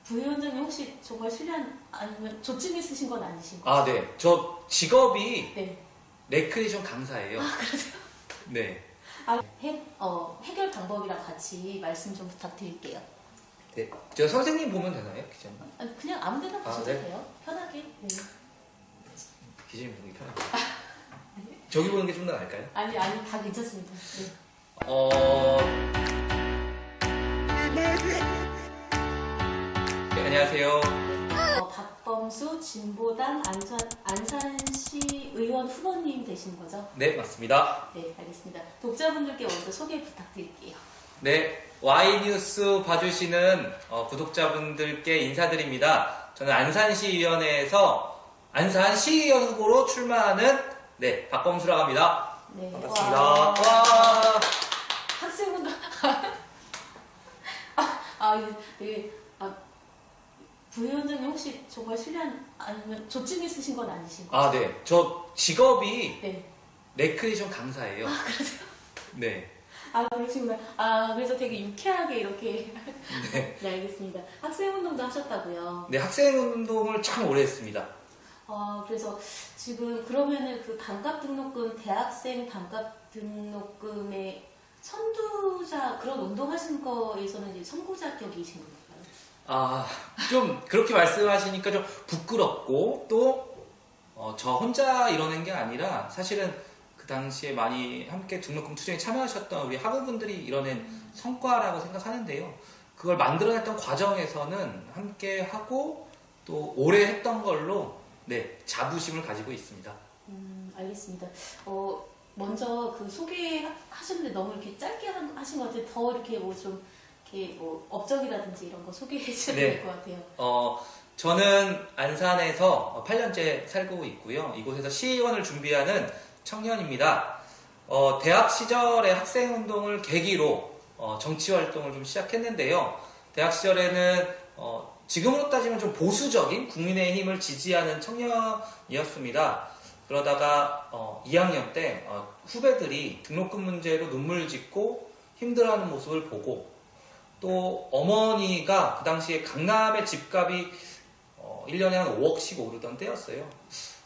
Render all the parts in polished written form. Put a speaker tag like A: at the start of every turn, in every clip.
A: 부위원장님 혹시 정말 실례한 아니면 조증 있으신 건 아니신가요?
B: 아, 네. 저 직업이
A: 네.
B: 레크리에이션 강사예요.
A: 아, 그러세요?
B: 네.
A: 해결 방법이랑 같이 말씀 좀 부탁드릴게요.
B: 네. 저 선생님 보면 되나요, 기자님?
A: 그냥 아무 데나 보셔도
B: 네.
A: 돼요. 편하게. 네.
B: 기자님 보기 편하게. 저기 보는 게 좀 더 나을까요?
A: 아니, 다 괜찮습니다. 네.
B: 네, 안녕하세요.
A: 박범수 진보당 안산시 의원 후보님 되신 거죠?
B: 네, 맞습니다.
A: 네, 알겠습니다. 독자분들께 먼저 소개 부탁드릴게요.
B: 네, Y뉴스 봐주시는 구독자분들께 인사드립니다. 저는 안산시의원회에서 안산시의원 후보로 출마하는 박범수라고 합니다.
A: 네.
B: 반갑습니다.
A: 와.
B: 와.
A: 학생분들 부위원장님 혹시 정말 실례한 아니면 조증 있으신 건 아니신가요?
B: 아, 네. 저 직업이
A: 네.
B: 레크리에이션 강사예요.
A: 아, 그러세요?
B: 네.
A: 그러시구나. 그래서 되게 유쾌하게 이렇게.
B: 네.
A: 네, 알겠습니다. 학생운동도 하셨다고요?
B: 네, 학생운동을 참 오래 했습니다.
A: 그래서 지금 그러면은 그 반값 등록금, 대학생 반값 등록금의 선두자, 그런 운동하신 거에서는 이제 선구자 격이신 건가요?
B: 좀 그렇게 말씀하시니까 좀 부끄럽고 또 저 혼자 이러는 게 아니라 사실은 그 당시에 많이 함께 등록금 투쟁에 참여하셨던 우리 학우분들이 이뤄낸 성과라고 생각하는데요. 그걸 만들어냈던 과정에서는 함께 하고 또 오래 했던 걸로 자부심을 가지고 있습니다.
A: 알겠습니다. 먼저 그 소개하셨는데 너무 이렇게 짧게 하신 것 같아요. 더 이렇게 업적이라든지 이런 거 소개해 주셔야 될 것 같아요.
B: 저는 안산에서 8년째 살고 있고요. 이곳에서 시의원을 준비하는 청년입니다. 대학 시절에 학생운동을 계기로 정치활동을 좀 시작했는데요. 대학 시절에는 지금으로 따지면 좀 보수적인 국민의힘을 지지하는 청년이었습니다. 그러다가 2학년 때 후배들이 등록금 문제로 눈물 짓고 힘들어하는 모습을 보고 또 어머니가 그 당시에 강남의 집값이 1년에 한 5억씩 오르던 때였어요.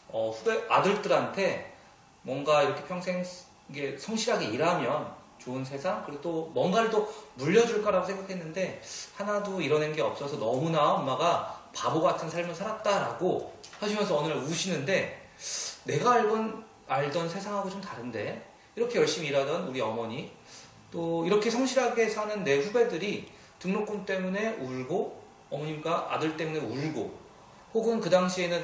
B: 후배 아들들한테 뭔가 이렇게 평생 이게 성실하게 일하면 좋은 세상, 그리고 또 뭔가를 또 물려줄 거라고 생각했는데 하나도 이뤄낸 게 없어서 너무나 엄마가 바보 같은 삶을 살았다라고 하시면서 어느 날 우시는데 내가 알던 세상하고 좀 다른데 이렇게 열심히 일하던 우리 어머니, 또 이렇게 성실하게 사는 내 후배들이 등록금 때문에 울고 어머님과 아들 때문에 울고 혹은 그 당시에는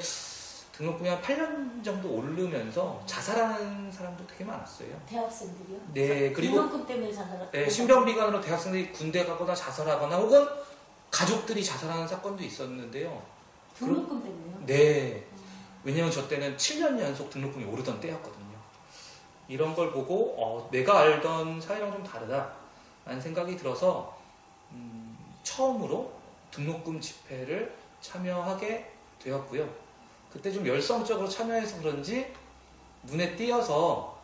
B: 등록금이 한 8년 정도 오르면서 자살하는 사람도 되게 많았어요.
A: 대학생들이요?
B: 네, 그리고
A: 등록금 때문에 자살하는.
B: 네, 신병비관으로 대학생들이 군대 가거나 자살하거나 혹은 가족들이 자살하는 사건도 있었는데요.
A: 등록금 때문에요?
B: 네. 왜냐면 저 때는 7년 연속 등록금이 오르던 때였거든요. 이런 걸 보고 내가 알던 사회랑 좀 다르다라는 생각이 들어서 처음으로 등록금 집회를 참여하게 되었고요. 그때 좀 열성적으로 참여해서 그런지 눈에 띄어서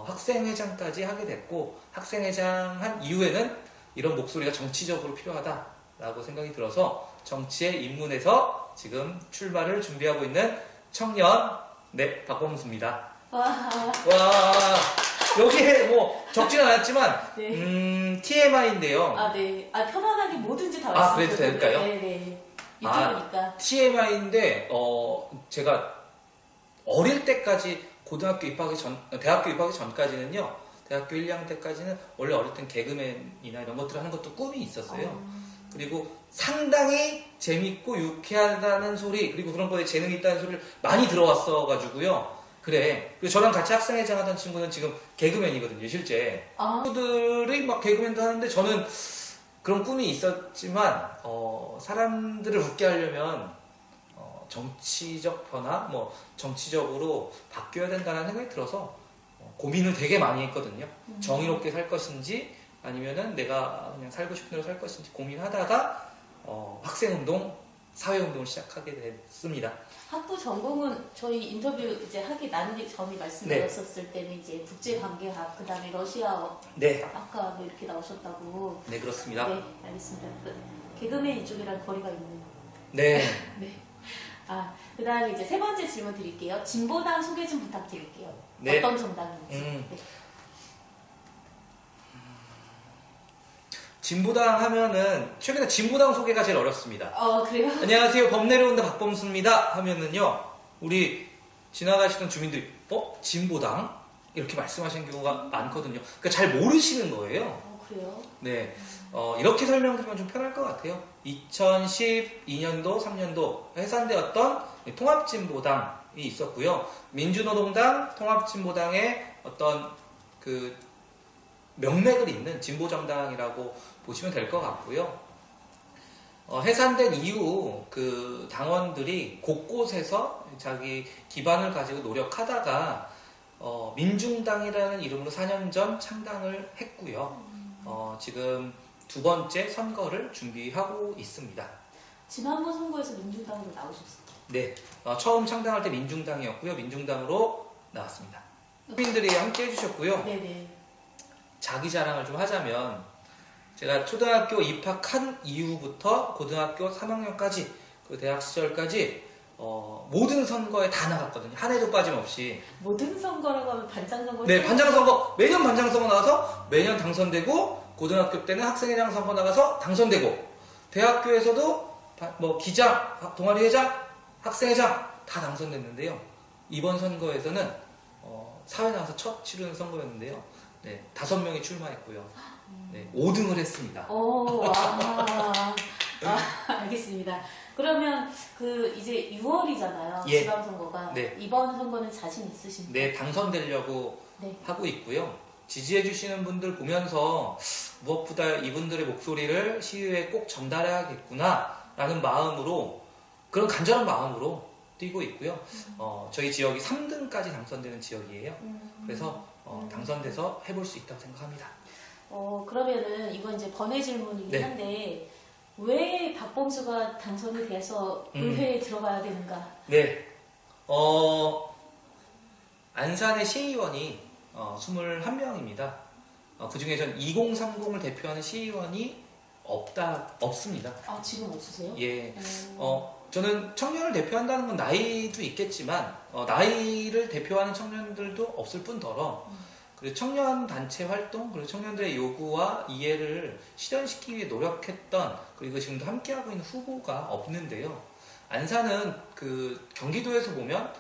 B: 학생회장까지 하게 됐고 학생회장 한 이후에는 이런 목소리가 정치적으로 필요하다라고 생각이 들어서 정치에 입문해서 지금 출마를 준비하고 있는 청년 박범수입니다.
A: 와.
B: 여기에 뭐 적지는 않았지만
A: 네.
B: TMI인데요.
A: 네. 편안하게 뭐든지 다
B: 그래도
A: 말씀해 주세요.
B: 될까요?
A: 네. 유튜브니까.
B: TMI인데 제가 어릴 때까지 대학교 입학하기 전까지는요. 대학교 1, 2학년 때까지는 원래 어릴 땐 개그맨이나 이런 것들을 하는 것도 꿈이 있었어요. 그리고 상당히 재밌고 유쾌하다는 소리, 그리고 그런 거에 재능이 있다는 소리를 많이 들어왔어가지고요. 그리고 저랑 같이 학생회장 하던 친구는 지금 개그맨이거든요, 실제. 친구들이 막 개그맨도 하는데 저는 그런 꿈이 있었지만, 사람들을 웃게 하려면, 정치적 변화, 정치적으로 바뀌어야 된다는 생각이 들어서, 고민을 되게 많이 했거든요. 정의롭게 살 것인지, 아니면은 내가 그냥 살고 싶은 대로 살 것인지 고민하다가, 학생운동 사회운동을 시작하게 됐습니다.
A: 학부 전공은 저희 인터뷰 이제 하기 나누기 전에 말씀드렸었을 때는 이제 국제관계학, 그다음에 러시아어,
B: 네,
A: 아까 뭐 이렇게 나오셨다고.
B: 네 그렇습니다.
A: 네, 알겠습니다. 개그맨 이쪽이랑 거리가 있는.
B: 네,
A: 네. 그다음에 이제 세 번째 질문 드릴게요. 진보당 소개 좀 부탁드릴게요.
B: 네.
A: 어떤 정당인지. 네.
B: 진보당 하면은 최근에 진보당 소개가 제일 어렵습니다.
A: 그래요?
B: 안녕하세요, 범 내려온다 박범수입니다 하면은요, 우리 지나가시던 주민들이 진보당? 이렇게 말씀하시는 경우가 많거든요. 그러니까 잘 모르시는 거예요.
A: 그래요?
B: 네, 이렇게 설명드리면 좀 편할 것 같아요. 2012년도, 3년도 해산되었던 통합진보당이 있었고요. 민주노동당, 통합진보당의 어떤 그 명맥을 잇는 진보정당이라고 보시면 될 것 같고요. 해산된 이후 그 당원들이 곳곳에서 자기 기반을 가지고 노력하다가 민중당이라는 이름으로 4년 전 창당을 했고요. 지금 두 번째 선거를 준비하고 있습니다.
A: 지난번 선거에서 민주당으로 나오셨어요.
B: 네, 처음 창당할 때 민중당이었고요. 민중당으로 나왔습니다. 국민들이 함께 해주셨고요.
A: 네네.
B: 자기 자랑을 좀 하자면 제가 초등학교 입학한 이후부터 고등학교 3학년까지 그 대학 시절까지 모든 선거에 다 나갔거든요. 한 해도 빠짐없이.
A: 모든 선거라고 하면 반장 선거.
B: 네, 반장 선거 매년 반장 선거 나가서 매년 당선되고, 고등학교 때는 학생회장 선거 나가서 당선되고, 대학교에서도 뭐 기장, 동아리 회장, 학생회장 다 당선됐는데요. 이번 선거에서는 사회 나와서 첫 치르는 선거였는데요. 네, 5명이 출마했고요. 네, 5등을 했습니다.
A: 알겠습니다. 그러면 그 이제 6월이잖아요.
B: 예.
A: 지방선거가.
B: 네.
A: 이번 선거는 자신 있으신가요?
B: 네, 당선되려고 하고 있고요. 지지해주시는 분들 보면서 무엇보다 이분들의 목소리를 시의회에 꼭 전달해야겠구나 라는 마음으로, 그런 간절한 마음으로 뛰고 있고요. 저희 지역이 3등까지 당선되는 지역이에요. 그래서 당선돼서 해볼 수 있다고 생각합니다.
A: 그러면은 이건 이제 번외 질문이긴 한데, 왜 박범수가 당선이 돼서 의회에 들어가야 되는가?
B: 네. 안산의 시의원이 21명입니다. 그 중에 전 2030을 대표하는 시의원이 없습니다.
A: 지금 없으세요?
B: 예. 저는 청년을 대표한다는 건 나이도 있겠지만, 나이를 대표하는 청년들도 없을 뿐더러, 그리고 청년 단체 활동, 그리고 청년들의 요구와 이해를 실현시키기 위해 노력했던, 그리고 지금도 함께하고 있는 후보가 없는데요. 안산은 그 경기도에서 보면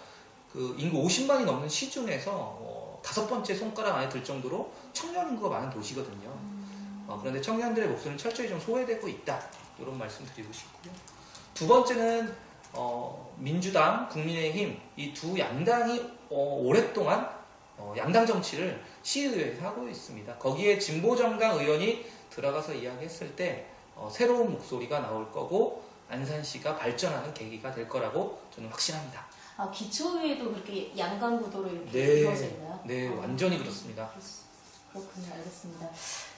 B: 그 인구 50만이 넘는 시 중에서 5번째 손가락 안에 들 정도로 청년 인구가 많은 도시거든요. 그런데 청년들의 목소리는 철저히 좀 소외되고 있다, 이런 말씀 드리고 싶고요. 두 번째는 민주당, 국민의힘 이 두 양당이 오랫동안 양당 정치를 시의회에서 하고 있습니다. 거기에 진보정당 의원이 들어가서 이야기했을 때 새로운 목소리가 나올 거고, 안산시가 발전하는 계기가 될 거라고 저는 확신합니다.
A: 기초의회도 그렇게 양강 구도로 이렇게
B: 네,
A: 이루어져 있나요?
B: 네, 완전히 그렇습니다.
A: 그렇군요, 알겠습니다.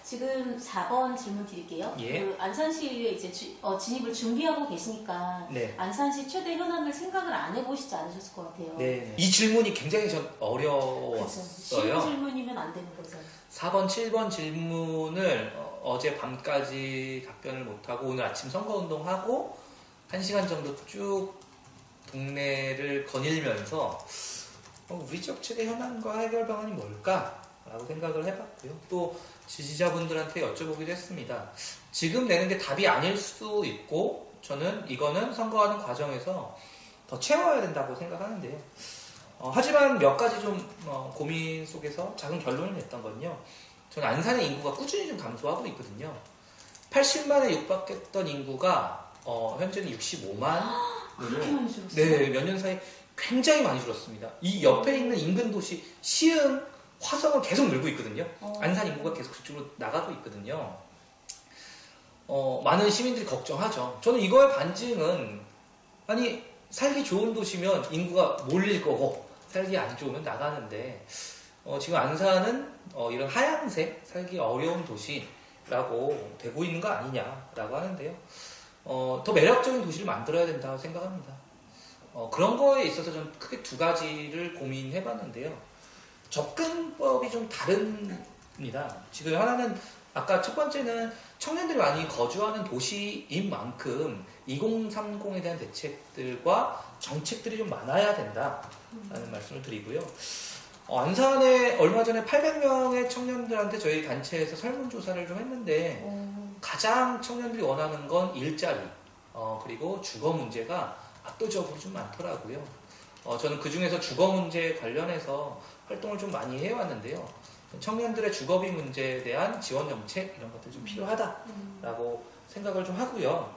A: 지금 4번 질문 드릴게요.
B: 예.
A: 그 안산시의회 이제 진입을 준비하고 계시니까
B: 네.
A: 안산시 최대 현안을 생각을 안 해보시지 않으셨을 것 같아요.
B: 네. 이 질문이 굉장히 전
A: 그렇죠.
B: 어려웠어요.
A: 쉬운 질문이면 안 되는 거죠.
B: 4번, 7번 질문을 어제 밤까지 답변을 못하고 오늘 아침 선거운동하고 1시간 정도 쭉 동네를 거닐면서 우리 지역 최대 현안과 해결 방안이 뭘까? 라고 생각을 해봤고요. 또 지지자분들한테 여쭤보기도 했습니다. 지금 내는 게 답이 아닐 수도 있고, 저는 이거는 선거하는 과정에서 더 채워야 된다고 생각하는데요. 하지만 몇 가지 좀 고민 속에서 작은 결론을 냈던 건요. 저는 안산의 인구가 꾸준히 좀 감소하고 있거든요. 80만에 육박했던 인구가 현재는 65만.
A: 그렇게 많이 줄었어요?
B: 네, 몇 년 사이 굉장히 많이 줄었습니다. 이 옆에 있는 인근 도시 시흥, 화성은 계속 늘고 있거든요. 안산 인구가 계속 그쪽으로 나가고 있거든요. 많은 시민들이 걱정하죠. 저는 이거의 반증은, 아니 살기 좋은 도시면 인구가 몰릴 거고 살기 안 좋으면 나가는데, 지금 안산은 이런 하향세, 살기 어려운 도시라고 되고 있는 거 아니냐라고 하는데요. 더 매력적인 도시를 만들어야 된다고 생각합니다. 그런 거에 있어서 좀 크게 두 가지를 고민해봤는데요. 접근법이 좀 다릅니다. 지금 하나는 아까 첫 번째는 청년들이 많이 거주하는 도시인 만큼 2030에 대한 대책들과 정책들이 좀 많아야 된다라는 말씀을 드리고요. 안산에 얼마 전에 800명의 청년들한테 저희 단체에서 설문조사를 좀 했는데 가장 청년들이 원하는 건 일자리, 그리고 주거 문제가 압도적으로 좀 많더라고요. 저는 그 중에서 주거 문제 관련해서 활동을 좀 많이 해왔는데요. 청년들의 주거비 문제에 대한 지원 정책 이런 것들이 좀 필요하다라고 생각을 좀 하고요.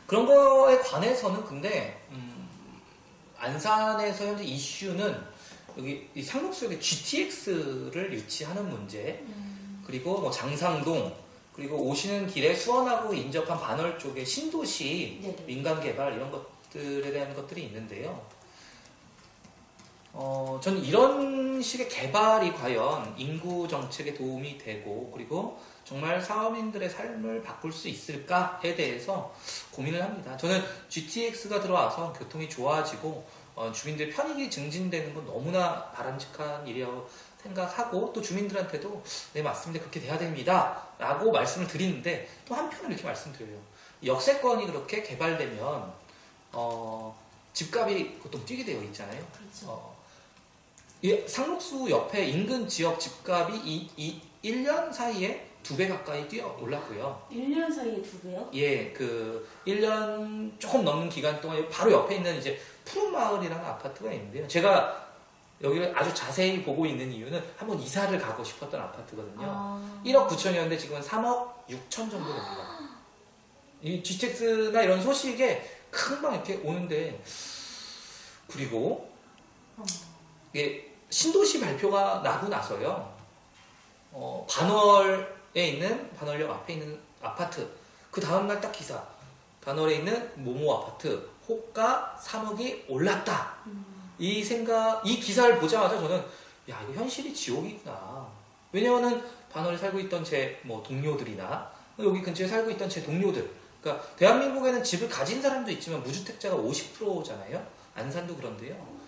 B: 그런 거에 관해서는 근데 안산에서 현재 이슈는 여기 이 상록수역에 GTX를 유치하는 문제, 그리고 뭐 장상동, 그리고 오시는 길에 수원하고 인접한 반월 쪽에 신도시
A: 네네.
B: 민간 개발 이런 것들에 대한 것들이 있는데요. 저는 이런 식의 개발이 과연 인구 정책에 도움이 되고 그리고 정말 사업인들의 삶을 바꿀 수 있을까에 대해서 고민을 합니다. 저는 GTX가 들어와서 교통이 좋아지고 주민들의 편익이 증진되는 건 너무나 바람직한 일이라고 생각하고 또 주민들한테도 네 맞습니다. 그렇게 돼야 됩니다. 라고 말씀을 드리는데 또 한편으로 이렇게 말씀드려요. 역세권이 그렇게 개발되면 집값이 보통 뛰게 되어 있잖아요.
A: 그렇죠.
B: 이 상록수 옆에 인근 지역 집값이 1년 사이에 2배 가까이 뛰어 올랐고요.
A: 1년 사이에 2배요?
B: 예, 1년 조금 넘는 기간 동안 바로 옆에 있는 이제 푸른마을이라는 아파트가 있는데요. 제가 여기를 아주 자세히 보고 있는 이유는 한번 이사를 가고 싶었던 아파트거든요. 1억 9천이었는데 지금은 3억 6천 정도 됩니다. 이 GTX나 이런 소식에 금방 이렇게 오는데, 그리고 이게 신도시 발표가 나고 나서요. 반월역 앞에 있는 아파트, 그 다음날 딱 기사, 반월에 있는 모모 아파트 호가 3억이 올랐다. 이 기사를 보자마자 저는 야, 이거 현실이 지옥이구나. 왜냐면은 반월에 살고 있던 제 동료들이나 여기 근처에 살고 있던 제 동료들, 그러니까 대한민국에는 집을 가진 사람도 있지만 무주택자가 50%잖아요. 안산도 그런데요.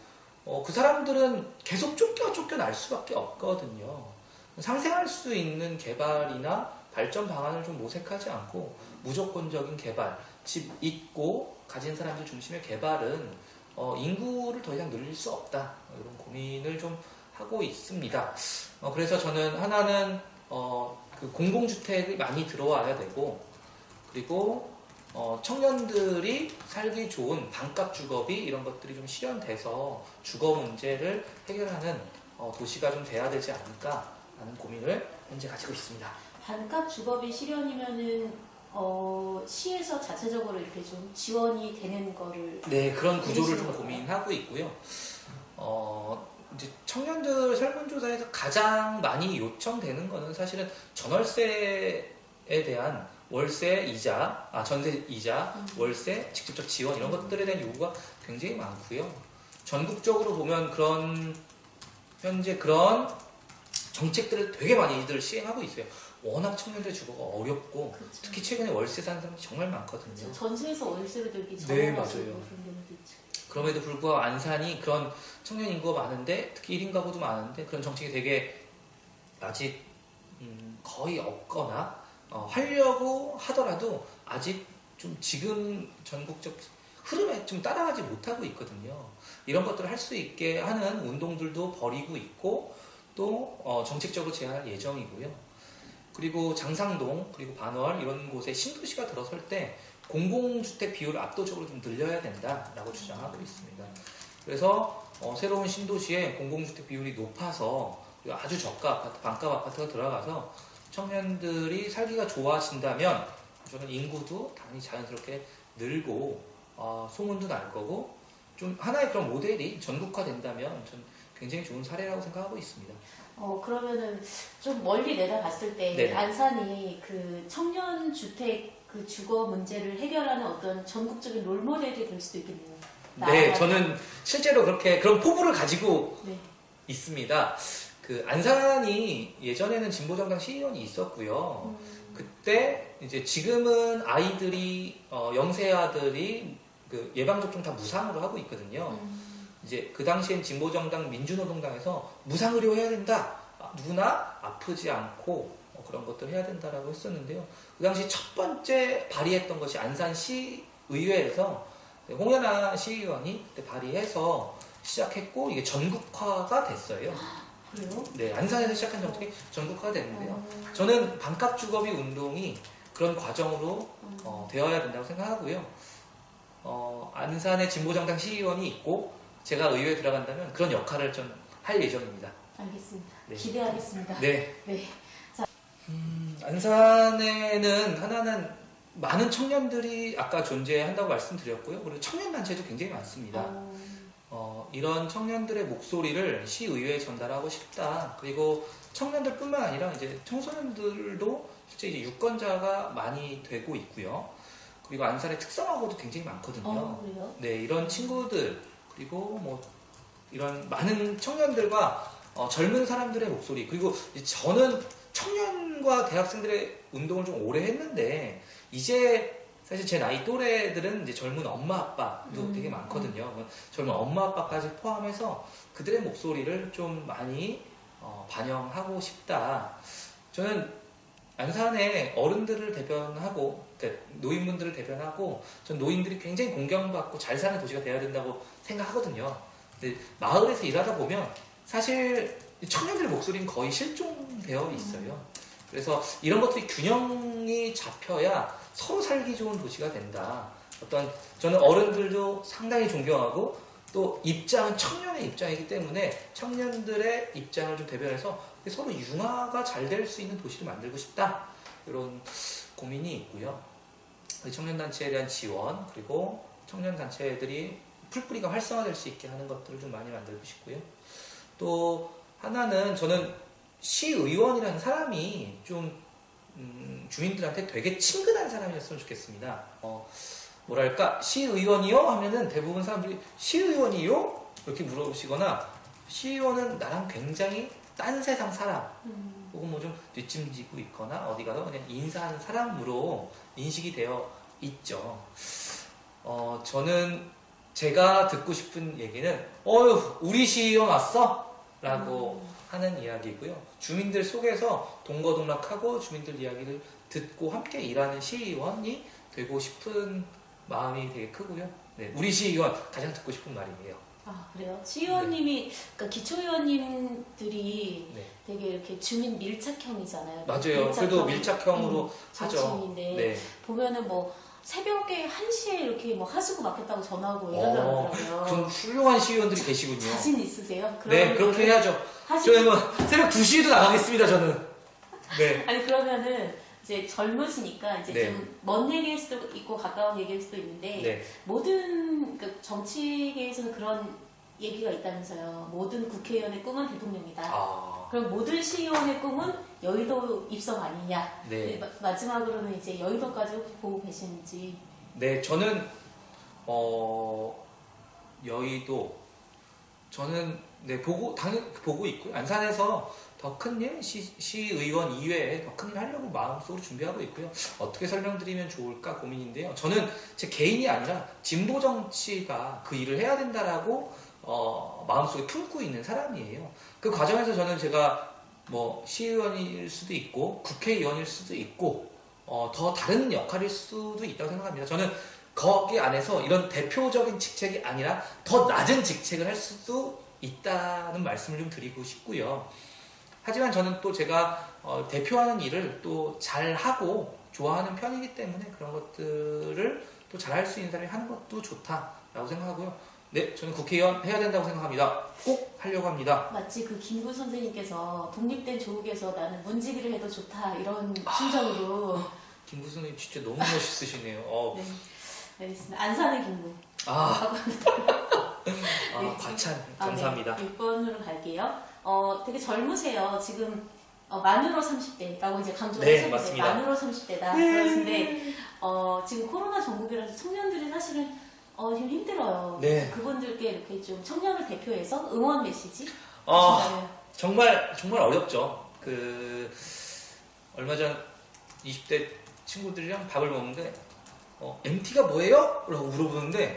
B: 그 사람들은 계속 쫓겨날 수밖에 없거든요. 상생할 수 있는 개발이나 발전 방안을 좀 모색하지 않고 무조건적인 개발, 집 있고 가진 사람들 중심의 개발은 인구를 더 이상 늘릴 수 없다. 이런 고민을 좀 하고 있습니다. 그래서 저는 하나는 그 공공주택이 많이 들어와야 되고, 그리고 청년들이 살기 좋은 반값 주거비 이런 것들이 좀 실현돼서 주거 문제를 해결하는 도시가 좀 돼야 되지 않을까 하는 고민을 현재 가지고 있습니다.
A: 반값 주거비 실현이면은 시에서 자체적으로 이렇게 좀 지원이 되는 거를
B: 네, 그런 구조를 좀
A: 거예요?
B: 고민하고 있고요. 이제 청년들 설문조사에서 가장 많이 요청되는 거는 사실은 전월세에 대한 월세 이자, 전세 이자, 월세, 직접적 지원 이런 것들에 대한 요구가 굉장히 많고요. 전국적으로 보면 현재 그런 정책들을 되게 많이들 시행하고 있어요. 워낙 청년들 주거가 어렵고
A: 그렇죠.
B: 특히 최근에 월세 사는 사람이 정말 많거든요.
A: 그렇죠. 전세에서 월세로 들기
B: 네,
A: 전에
B: 맞아요.
A: 그런 경우도 있죠.
B: 그럼에도 불구하고 안산이 그런 청년 인구가 많은데 특히 1인 가구도 많은데 그런 정책이 되게 아직 거의 없거나 하려고 하더라도 아직 좀 지금 전국적 흐름에 좀 따라가지 못하고 있거든요. 이런 것들을 할 수 있게 하는 운동들도 벌이고 있고 또 정책적으로 제안할 예정이고요. 그리고 장상동 그리고 반월 이런 곳에 신도시가 들어설 때 공공주택 비율을 압도적으로 좀 늘려야 된다라고 주장하고 있습니다. 그래서 새로운 신도시에 공공주택 비율이 높아서 아주 저가 아파트, 반값 아파트가 들어가서 청년들이 살기가 좋아진다면 저는 인구도 당연히 자연스럽게 늘고 소문도 날 거고 좀 하나의 그런 모델이 전국화된다면 전 굉장히 좋은 사례라고 생각하고 있습니다.
A: 그러면은 좀 멀리 내다봤을 때
B: 네네.
A: 안산이 그 청년 주택 그 주거 문제를 해결하는 어떤 전국적인 롤모델이 될 수도 있겠네요.
B: 네, 저는 실제로 그런 포부를 가지고
A: 네.
B: 있습니다. 그 안산이 예전에는 진보정당 시의원이 있었고요. 그때 이제 지금은 아이들이 영세아들이 그 예방접종 다 무상으로 하고 있거든요. 이제 그 당시엔 진보정당 민주노동당에서 무상의료 해야 된다. 누구나 아프지 않고 그런 것들 해야 된다라고 했었는데요. 그 당시 첫 번째 발의했던 것이 안산시의회에서 홍연아 시의원이 그때 발의해서 시작했고 이게 전국화가 됐어요.
A: 그래요?
B: 네, 안산에서 시작한 정책이 전국화가 됐는데요. 저는 반값 주거비 운동이 그런 과정으로 되어야 된다고 생각하고요. 안산에 진보정당 시의원이 있고 제가 의회에 들어간다면 그런 역할을 좀 할 예정입니다.
A: 알겠습니다.
B: 네.
A: 기대하겠습니다.
B: 네.
A: 네.
B: 안산에는 하나는 많은 청년들이 아까 존재한다고 말씀드렸고요. 그리고 청년단체도 굉장히 많습니다. 이런 청년들의 목소리를 시의회에 전달하고 싶다. 그리고 청년들뿐만 아니라 이제 청소년들도 실제 이제 유권자가 많이 되고 있고요. 그리고 안산의 특성화고도 굉장히 많거든요.
A: 그래요?
B: 네, 이런 친구들 그리고 뭐 이런 많은 청년들과 젊은 사람들의 목소리 그리고 저는 청년과 대학생들의 운동을 좀 오래 했는데 이제 사실 제 나이 또래들은 이제 젊은 엄마 아빠도 되게 많거든요. 젊은 엄마 아빠까지 포함해서 그들의 목소리를 좀 많이 반영하고 싶다. 저는 안산의 어른들을 대변하고 노인분들을 대변하고 전 노인들이 굉장히 공경받고 잘 사는 도시가 되어야 된다고 생각하거든요. 근데 마을에서 일하다 보면 사실 청년들의 목소리는 거의 실종되어 있어요. 그래서 이런 것들이 균형이 잡혀야 서로 살기 좋은 도시가 된다. 저는 어른들도 상당히 존경하고 또 입장은 청년의 입장이기 때문에 청년들의 입장을 좀 대변해서 서로 융화가 잘 될 수 있는 도시를 만들고 싶다. 이런 고민이 있고요. 청년단체에 대한 지원 그리고 청년단체들이 풀뿌리가 활성화될 수 있게 하는 것들을 좀 많이 만들고 싶고요. 또 하나는 저는 시의원이라는 사람이 좀 주민들한테 되게 친근한 사람이었으면 좋겠습니다. 뭐랄까 시의원이요? 하면은 대부분 사람들이 시의원이요? 이렇게 물어보시거나 시의원은 나랑 굉장히 딴 세상 사람 혹은 뭐 좀 뒷짐지고 있거나 어디 가서 그냥 인사하는 사람으로 인식이 되어 있죠. 저는 제가 듣고 싶은 얘기는 우리 시의원 왔어? 라고 하는 이야기고요. 주민들 속에서 동거동락하고 주민들 이야기를 듣고 함께 일하는 시의원이 되고 싶은 마음이 되게 크고요. 네, 우리 시의원 가장 듣고 싶은 말이에요.
A: 아, 그래요? 시의원님이,
B: 네.
A: 그러니까 기초의원님들이
B: 네.
A: 되게 이렇게 주민 밀착형이잖아요.
B: 맞아요. 그래도 밀착형으로 하죠.
A: 정치인인데
B: 네.
A: 보면은 뭐 새벽에 1시에 이렇게 뭐 하수구 막혔다고 전화하고 이러더라고요.
B: 좀 훌륭한 시의원들이 계시군요.
A: 자신 있으세요?
B: 네, 그렇게 해야죠. 저는 뭐 새벽 2시에도 나가겠습니다, 저는. 네.
A: 아니, 그러면은 이제 젊으시니까 이제
B: 네.
A: 좀 먼 얘기일 수도 있고 가까운 얘기일 수도 있는데
B: 네.
A: 모든 정치계에서는 그런 얘기가 있다면서요. 모든 국회의원의 꿈은 대통령이다. 그럼 모든 시의원의 꿈은 여의도 입성 아니냐.
B: 네.
A: 마지막으로는 이제 여의도까지 혹시 보고 계시는지.
B: 네, 저는 여의도 저는 당연히 보고 있고요. 안산에서 더 큰 일, 시의원 이외에 더 큰 일 하려고 마음속으로 준비하고 있고요. 어떻게 설명드리면 좋을까 고민인데요. 저는 제 개인이 아니라 진보 정치가 그 일을 해야 된다라고 마음속에 품고 있는 사람이에요. 그 과정에서 저는 제가 뭐 시의원일 수도 있고 국회의원일 수도 있고 더 다른 역할일 수도 있다고 생각합니다. 저는 거기 안에서 이런 대표적인 직책이 아니라 더 낮은 직책을 할 수도 있다는 말씀을 좀 드리고 싶고요. 하지만 저는 또 제가 대표하는 일을 또 잘하고 좋아하는 편이기 때문에 그런 것들을 또 잘할 수 있는 사람이 하는 것도 좋다라고 생각하고요. 네, 저는 국회의원 해야 된다고 생각합니다. 꼭 하려고 합니다.
A: 마치 그 김구 선생님께서 독립된 조국에서 나는 문지기를 해도 좋다 이런 심정으로.
B: 김구 선생님 진짜 너무 멋있으시네요.
A: 네, 알겠습니다. 안산의 김구. 네.
B: 과찬 감사합니다.
A: 네, 6번으로 갈게요. 되게 젊으세요. 지금 만으로 30대라고 이제 강조하셨는데
B: 맞습니다.
A: 만으로 30대다 그러신데 지금 코로나 전국이라서 청년들이 사실은 좀 힘들어요.
B: 네.
A: 그분들께 이렇게 좀 청년을 대표해서 응원 메시지
B: 어, 정말 어렵죠. 얼마 전 20대 친구들이랑 밥을 먹는데 MT가 뭐예요? 라고 물어보는데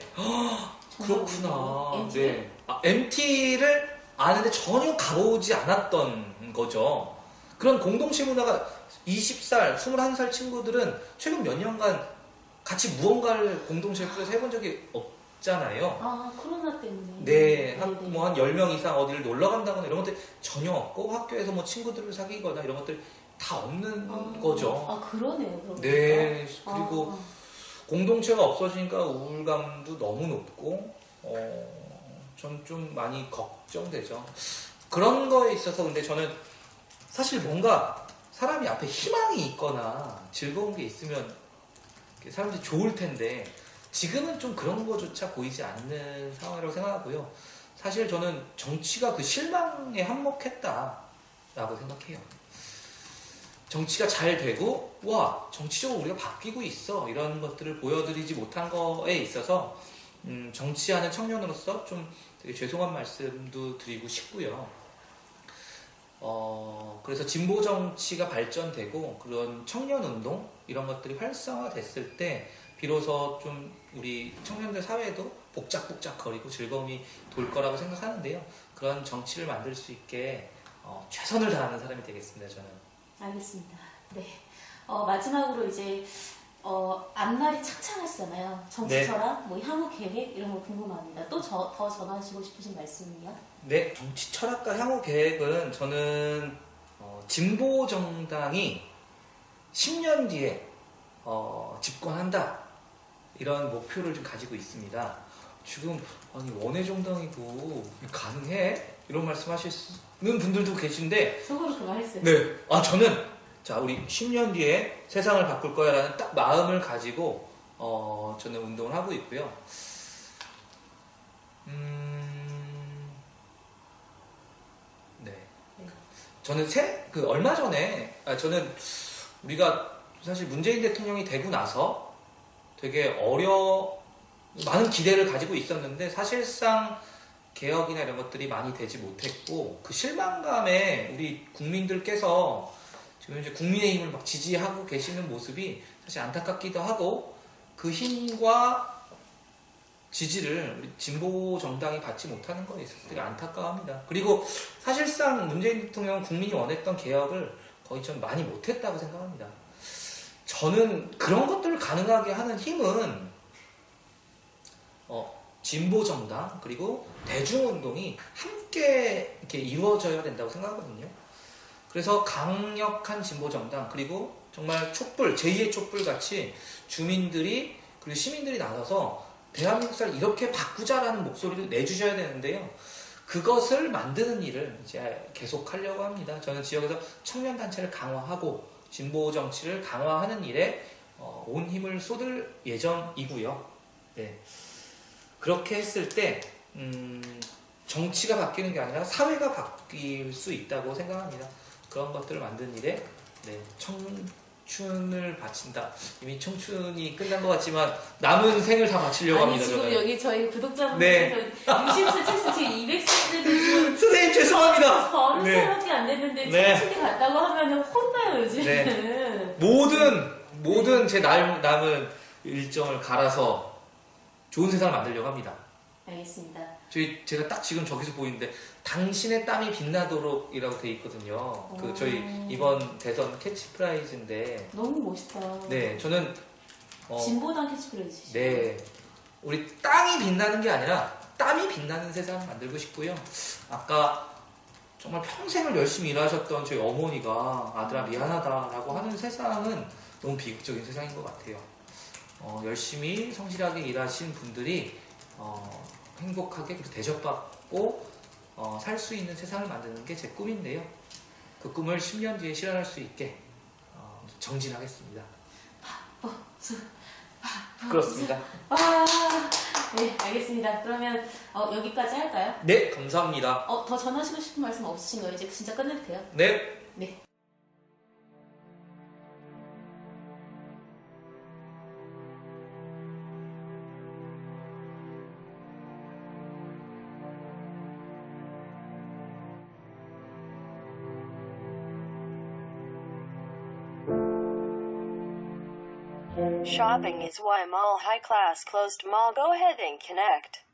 B: 그렇구나.
A: MT?
B: 네. MT를 아는데 전혀 가보지 않았던 거죠. 그런 공동체 문화가 20살, 21살 친구들은 최근 몇 년간 같이 무언가를 공동체에 꾸려서 해본 적이 없잖아요.
A: 아, 코로나 때문에.
B: 네,
A: 네네.
B: 뭐 한 10명 이상 어디를 놀러 간다거나 이런 것들 전혀 없고 학교에서 뭐 친구들을 사귀거나 이런 것들 다 없는 거죠.
A: 아, 그러네요. 그러니까.
B: 네, 그리고
A: 아,
B: 공동체가 없어지니까 우울감도 너무 높고, 전 좀 많이 걱정되죠. 그런 거에 있어서 근데 저는 사실 뭔가 사람이 앞에 희망이 있거나 즐거운 게 있으면 사람들이 좋을 텐데 지금은 좀 그런 거조차 보이지 않는 상황이라고 생각하고요. 사실 저는 정치가 그 실망에 한몫했다라고 생각해요. 정치가 잘 되고 와 정치적으로 우리가 바뀌고 있어 이런 것들을 보여드리지 못한 거에 있어서 정치하는 청년으로서 좀 되게 죄송한 말씀도 드리고 싶고요. 그래서 진보 정치가 발전되고 그런 청년 운동 이런 것들이 활성화됐을 때 비로소 좀 우리 청년들 사회도 복작복작거리고 즐거움이 돌 거라고 생각하는데요. 그런 정치를 만들 수 있게 최선을 다하는 사람이 되겠습니다. 저는.
A: 알겠습니다. 네. 마지막으로 이제 앞날이 창창하시잖아요. 정치
B: 네.
A: 철학, 뭐 향후 계획 이런 거 궁금합니다. 또 더 전하시고 싶으신 말씀이요?
B: 네, 정치 철학과 향후 계획은 저는 진보 정당이 10년 뒤에 집권한다 이런 목표를 좀 가지고 있습니다. 지금 아니 원외 정당이고 가능해? 이런 말씀하시는 분들도 계신데
A: 속으로 그거 했어요.
B: 네, 저는 자 우리 10년 뒤에 세상을 바꿀 거야라는 딱 마음을 가지고 저는 운동을 하고 있고요. 네. 저는 얼마 전에, 저는 우리가 사실 문재인 대통령이 되고 나서 되게 많은 기대를 가지고 있었는데 사실상 개혁이나 이런 것들이 많이 되지 못했고 그 실망감에 우리 국민들께서 지금 이제 국민의힘을 막 지지하고 계시는 모습이 사실 안타깝기도 하고 그 힘과 지지를 우리 진보 정당이 받지 못하는 거에 있어서 되게 안타까워합니다. 그리고 사실상 문재인 대통령은 국민이 원했던 개혁을 거의 좀 많이 못했다고 생각합니다. 저는 그런 것들을 가능하게 하는 힘은 진보 정당 그리고 대중운동이 함께 이렇게 이루어져야 된다고 생각하거든요. 그래서 강력한 진보 정당 그리고 정말 촛불 제2의 촛불 같이 주민들이 그리고 시민들이 나서서 대한민국 사를 이렇게 바꾸자라는 목소리를 내주셔야 되는데요. 그것을 만드는 일을 이제 계속 하려고 합니다. 저는 지역에서 청년 단체를 강화하고 진보 정치를 강화하는 일에 온 힘을 쏟을 예정이고요. 네. 그렇게 했을 때 정치가 바뀌는 게 아니라 사회가 바뀔 수 있다고 생각합니다. 그런 것들을 만드는 일에 청춘을 바친다. 이미 청춘이 끝난 것 같지만 남은 생을 다 바치려고
A: 아니,
B: 합니다.
A: 지금
B: 저는.
A: 여기 저희 구독자분께서 60세, 70세, 지금 200세인데 지금
B: 선생님 죄송합니다.
A: 30살밖에 안 됐는데
B: 네.
A: 청춘이 갔다고 하면 혼나요, 요즘에는.
B: 모든 제 남은 일정을 갈아서 좋은 세상을 만들려고 합니다.
A: 알겠습니다.
B: 제가 딱 지금 저기서 보이는데 당신의 땀이 빛나도록이라고 돼 있거든요. 저희 이번 대선 캐치프라이즈인데
A: 너무 멋있다.
B: 네 저는
A: 진보당 캐치프레이즈.
B: 네 우리 땅이 빛나는 게 아니라 땀이 빛나는 세상을 만들고 싶고요. 아까 정말 평생을 열심히 일하셨던 저희 어머니가 아들아 미안하다라고 하는 세상은 너무 비극적인 세상인 것 같아요. 열심히 성실하게 일하신 분들이 행복하게 그리고 대접받고 살 수 있는 세상을 만드는 게 제 꿈인데요. 그 꿈을 10년 뒤에 실현할 수 있게 정진하겠습니다. 그렇습니다.
A: 네, 알겠습니다. 그러면 여기까지 할까요?
B: 네, 감사합니다.
A: 더 전하시고 싶은 말씀 없으신가요? 이제 진짜 끝내도 돼요?
B: 네.
A: 네.
C: Shopping is why mall high class closed mall. Go ahead and connect.